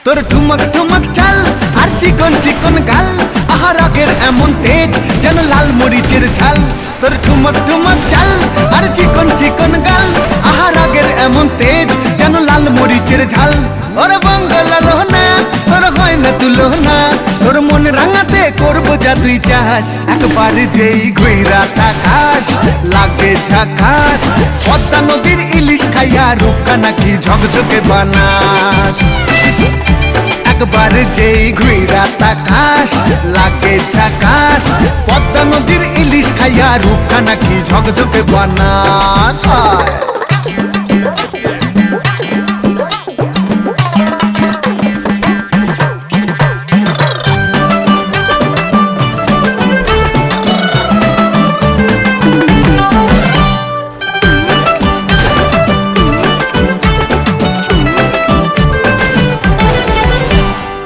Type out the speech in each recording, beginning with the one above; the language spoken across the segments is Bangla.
তোর ঠুমক ঠুমক চাল আর চিকন চিকন গাল, আহা রাগের এমন তেজ যেন লাল মরিচের ঝাল। তোর ঠুমক ঠুমক চাল আর চিকন চিকন গাল, আহা রাগের এমন তেজ যেন লাল মরিচের ঝাল। ওরে বাঙ্গালা লোহনা তোর হয় না তুলনা, তোর মন রাঙাতে করবো যা তুই চাস। একবার যেই ঘুইরা তাকাস লাগে ঝাকাস, পদ্মা নদীর ইলিশ খাইয়া রূপকা নাকি ঝকঝকে বানাস। একবার যেই ঘুইরা তাকাস লাগে ঝাকাস, পদ্মা নদীর ইলিশ খাইয়া রূপকা নাকি ঝকঝকে বানাস।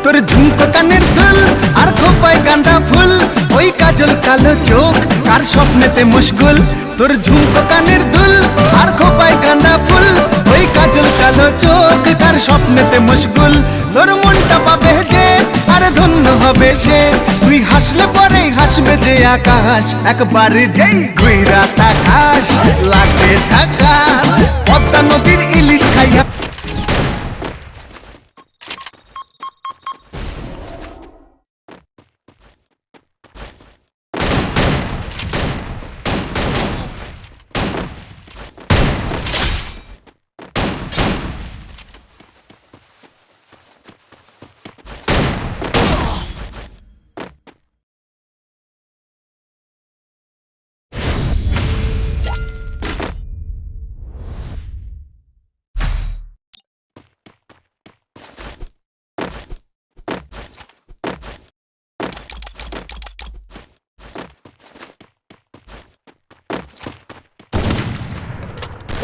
তোর ঝুমকো কানের দুল আর খোপায় গাঁদা ফুল, ওই কাজল কালো চোখ কার স্বপ্নেতে মশগুল। তোর ঝুমকো কানের দুল আর খোপায় গাঁদা ফুল, ওই কাজল কালো চোখ কার স্বপ্নেতে মশগুল। তোর মনটা পাবে যে আর ধন্য হবে সে, তুই হাসলে পরেই হাসবে যে আকাশ। একবার যেই ঘুইরা তাকাস লাগে ঝাকাস, পদ্মা নদীর ইলিশ খাইয়া।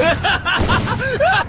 Ha ha ha ha!